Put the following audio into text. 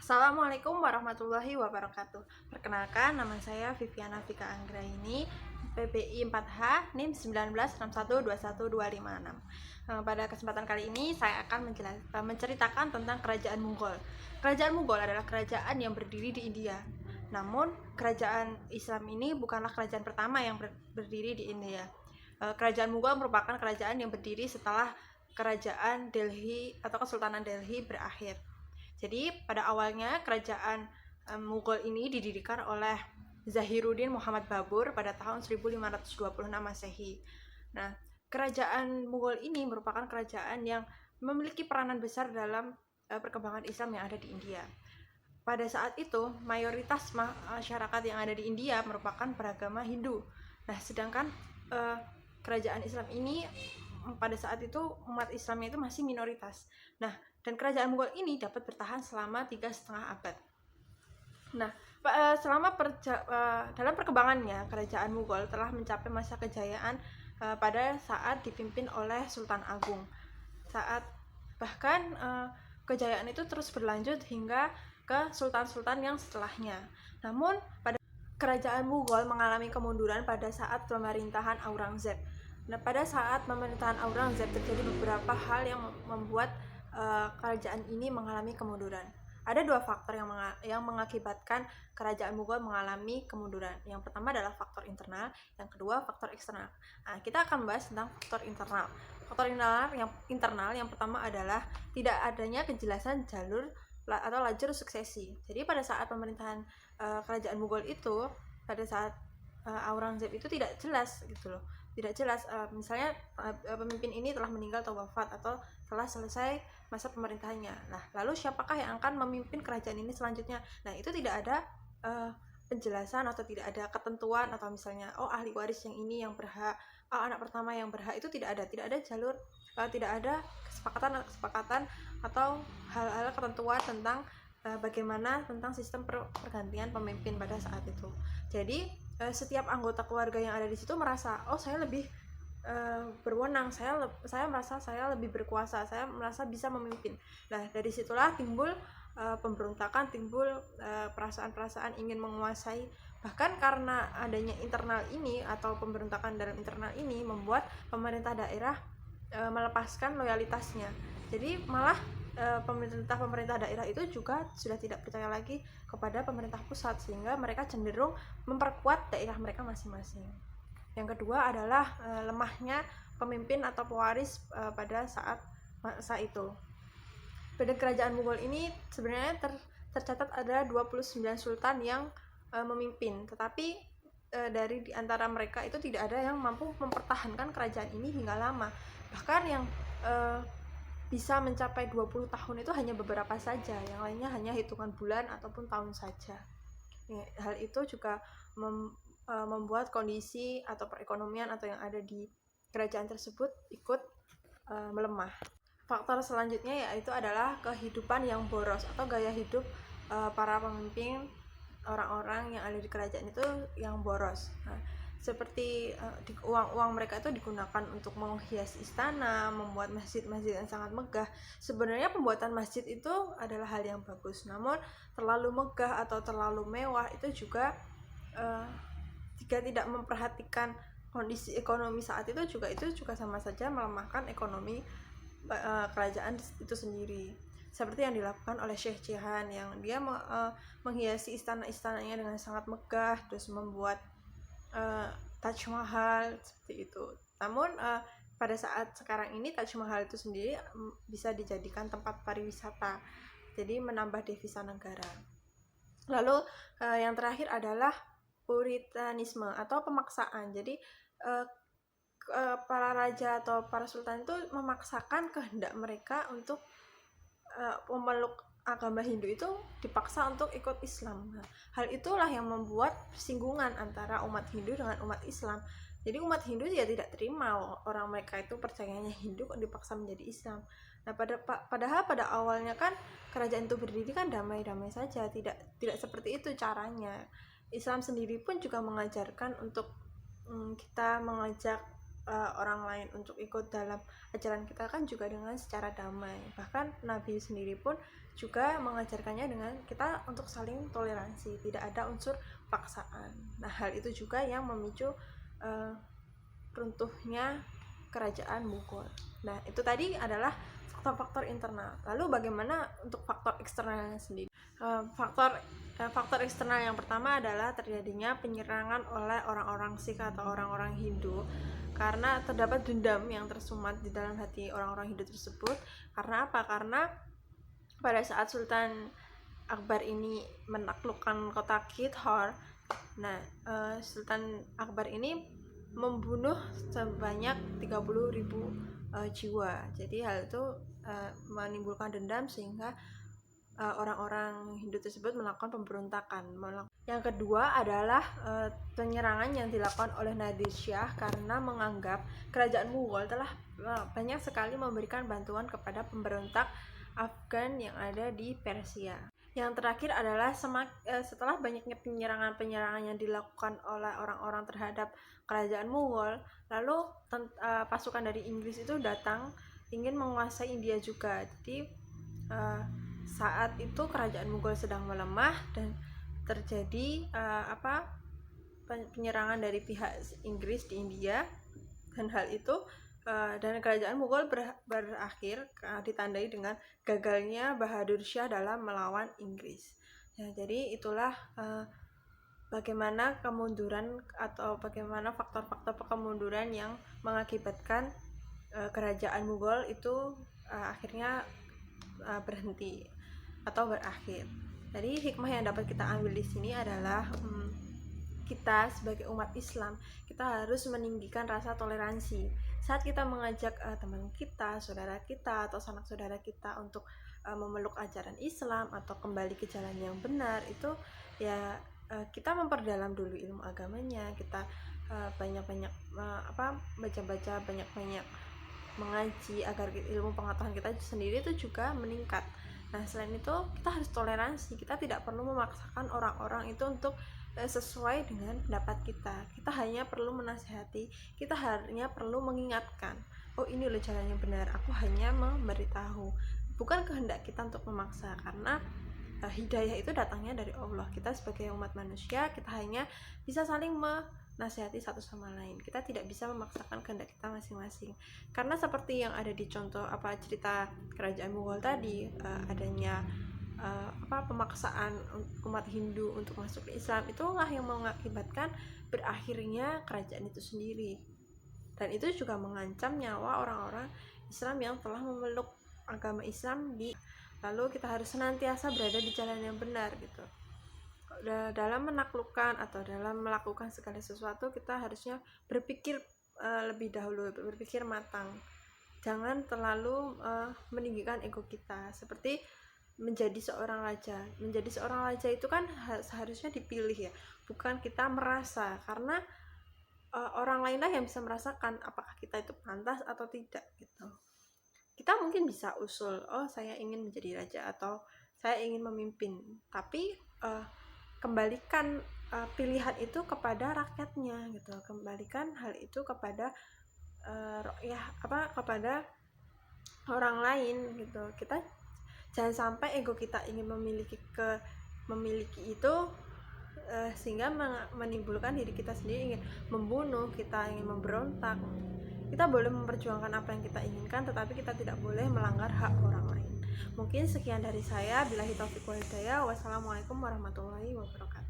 Assalamualaikum warahmatullahi wabarakatuh. Perkenalkan, nama saya Viviana Vika Anggraini, PBI 4H, NIM 1961212556. Pada kesempatan kali ini saya akan menceritakan tentang Kerajaan Mughal. Kerajaan Mughal adalah kerajaan yang berdiri di India. Namun, kerajaan Islam ini bukanlah kerajaan pertama yang berdiri di India. Kerajaan Mughal merupakan kerajaan yang berdiri setelah Kerajaan Delhi atau Kesultanan Delhi berakhir. Jadi pada awalnya kerajaan Mughal ini didirikan oleh Zahiruddin Muhammad Babur pada tahun 1526 Masehi. Nah, kerajaan Mughal ini merupakan kerajaan yang memiliki peranan besar dalam perkembangan Islam yang ada di India. Pada saat itu, mayoritas masyarakat yang ada di India merupakan beragama Hindu. Nah, sedangkan kerajaan Islam ini pada saat itu umat Islamnya itu masih minoritas. Nah, dan kerajaan Mughal ini dapat bertahan selama 3,5 abad. Nah, dalam perkembangannya kerajaan Mughal telah mencapai masa kejayaan pada saat dipimpin oleh Sultan Agung. Bahkan kejayaan itu terus berlanjut hingga ke sultan-sultan yang setelahnya. Namun pada kerajaan Mughal mengalami kemunduran pada saat pemerintahan Aurangzeb. Nah, pada saat pemerintahan Aurangzeb terjadi beberapa hal yang membuat kerajaan ini mengalami kemunduran. Ada dua faktor yang mengakibatkan kerajaan Mughal mengalami kemunduran. Yang pertama adalah faktor internal, yang kedua faktor eksternal. Nah, kita akan membahas tentang faktor internal. Faktor internal yang pertama adalah tidak adanya kejelasan jalur atau lajur suksesi. Jadi pada saat pemerintahan kerajaan Mughal itu, pada saat Aurangzeb itu tidak jelas gitu loh. Tidak jelas misalnya pemimpin ini telah meninggal atau wafat atau telah selesai masa pemerintahannya. Nah, lalu siapakah yang akan memimpin kerajaan ini selanjutnya? Nah, itu tidak ada penjelasan atau tidak ada ketentuan, atau misalnya ahli waris yang ini yang berhak, anak pertama yang berhak, itu tidak ada jalur, tidak ada kesepakatan atau hal-hal ketentuan tentang bagaimana tentang sistem pergantian pemimpin pada saat itu. Jadi setiap anggota keluarga yang ada di situ merasa, saya lebih berwenang, saya merasa saya lebih berkuasa, saya merasa bisa memimpin. Nah, dari situlah timbul pemberontakan, timbul perasaan-perasaan ingin menguasai. Bahkan karena adanya internal ini atau pemberontakan dalam internal ini membuat pemerintah daerah melepaskan loyalitasnya. Jadi malah pemerintah daerah itu juga sudah tidak percaya lagi kepada pemerintah pusat, sehingga mereka cenderung memperkuat daerah mereka masing-masing. Yang kedua adalah lemahnya pemimpin atau pewaris pada saat masa itu. Pada kerajaan Mughal ini sebenarnya tercatat ada 29 sultan yang memimpin, tetapi dari antara mereka itu tidak ada yang mampu mempertahankan kerajaan ini hingga lama. Bahkan yang bisa mencapai 20 tahun itu hanya beberapa saja, yang lainnya hanya hitungan bulan ataupun tahun saja. Hal itu juga membuat kondisi atau perekonomian atau yang ada di kerajaan tersebut ikut melemah. Faktor selanjutnya yaitu adalah kehidupan yang boros atau gaya hidup para pemimpin, orang-orang yang ada di kerajaan itu yang boros. Nah, seperti uang mereka itu digunakan untuk menghias istana, membuat masjid-masjid yang sangat megah. Sebenarnya pembuatan masjid itu adalah hal yang bagus, namun terlalu megah atau terlalu mewah itu juga jika tidak memperhatikan kondisi ekonomi saat itu juga sama saja melemahkan ekonomi kerajaan itu sendiri. Seperti yang dilakukan oleh Syekh Jahan yang dia menghiasi istana-istananya dengan sangat megah, terus membuat Taj Mahal seperti itu. Namun pada saat sekarang ini Taj Mahal itu sendiri bisa dijadikan tempat pariwisata, jadi menambah devisa negara. Lalu yang terakhir adalah puritanisme atau pemaksaan. Jadi para raja atau para sultan itu memaksakan kehendak mereka untuk memeluk agama Hindu itu dipaksa untuk ikut Islam. Nah, hal itulah yang membuat persinggungan antara umat Hindu dengan umat Islam. Jadi umat Hindu ya tidak terima orang mereka itu percayanya Hindu kok dipaksa menjadi Islam. Nah, padahal pada awalnya kan kerajaan itu berdiri kan damai-damai saja, tidak seperti itu caranya. Islam sendiri pun juga mengajarkan untuk kita mengajak orang lain untuk ikut dalam ajaran kita kan juga dengan secara damai. Bahkan Nabi sendiri pun juga mengajarkannya dengan kita untuk saling toleransi, tidak ada unsur paksaan. Nah, hal itu juga yang memicu runtuhnya kerajaan Mughal. Nah, itu tadi adalah faktor-faktor internal. Lalu bagaimana untuk faktor eksternalnya sendiri? Faktor eksternal yang pertama adalah terjadinya penyerangan oleh orang-orang Sikh atau orang-orang Hindu, karena terdapat dendam yang tersumat di dalam hati orang-orang Hindu tersebut. Karena apa? Karena pada saat Sultan Akbar ini menaklukkan kota Kithor, nah Sultan Akbar ini membunuh sebanyak 30.000 jiwa. Jadi hal itu menimbulkan dendam sehingga orang-orang Hindu tersebut melakukan pemberontakan. Yang kedua adalah penyerangan yang dilakukan oleh Nadir Shah karena menganggap kerajaan Mughal telah banyak sekali memberikan bantuan kepada pemberontak Afgan yang ada di Persia. Yang terakhir adalah setelah banyaknya penyerangan-penyerangan yang dilakukan oleh orang-orang terhadap kerajaan Mughal, lalu pasukan dari Inggris itu datang ingin menguasai India juga. Jadi saat itu kerajaan Mughal sedang melemah dan terjadi penyerangan dari pihak Inggris di India, dan hal itu dan kerajaan Mughal berakhir ditandai dengan gagalnya Bahadur Shah dalam melawan Inggris. Ya, jadi itulah bagaimana kemunduran atau bagaimana faktor-faktor kemunduran yang mengakibatkan kerajaan Mughal itu akhirnya berhenti atau berakhir. Jadi hikmah yang dapat kita ambil di sini adalah kita sebagai umat Islam, kita harus meninggikan rasa toleransi. Saat kita mengajak teman kita, saudara kita, atau sanak saudara kita untuk memeluk ajaran Islam atau kembali ke jalan yang benar, itu ya kita memperdalam dulu ilmu agamanya, kita banyak-banyak baca-baca, banyak-banyak mengaji agar ilmu pengetahuan kita sendiri itu juga meningkat. Nah, selain itu kita harus toleransi, kita tidak perlu memaksakan orang-orang itu untuk sesuai dengan pendapat kita. Kita hanya perlu menasihati, kita hanya perlu mengingatkan, oh ini loh jalan yang benar, aku hanya memberitahu. Bukan kehendak kita untuk memaksa, karena hidayah itu datangnya dari Allah. Kita sebagai umat manusia, kita hanya bisa saling menasihati satu sama lain. Kita tidak bisa memaksakan kehendak kita masing-masing. Karena seperti yang ada di contoh cerita kerajaan Mughal tadi, adanya pemaksaan umat Hindu untuk masuk ke Islam, itulah yang mengakibatkan berakhirnya kerajaan itu sendiri. Dan itu juga mengancam nyawa orang-orang Islam yang telah memeluk agama Islam lalu kita harus senantiasa berada di jalan yang benar gitu. Dalam menaklukkan atau dalam melakukan segala sesuatu, kita harusnya berpikir lebih dahulu, berpikir matang. Jangan terlalu meninggikan ego kita. Seperti menjadi seorang raja. Menjadi seorang raja itu kan seharusnya dipilih ya, bukan kita merasa, karena orang lainlah yang bisa merasakan apakah kita itu pantas atau tidak gitu. Kita mungkin bisa usul, oh saya ingin menjadi raja atau saya ingin memimpin, tapi kembalikan pilihan itu kepada rakyatnya gitu. Kembalikan hal itu kepada kepada orang lain gitu. Kita jangan sampai ego kita ingin memiliki itu sehingga menimbulkan diri kita sendiri ingin membunuh, kita ingin memberontak. Kita boleh memperjuangkan apa yang kita inginkan, tetapi kita tidak boleh melanggar hak orang lain. Mungkin sekian dari saya. Billahi taufiq wal hidayah. Wassalamualaikum warahmatullahi wabarakatuh.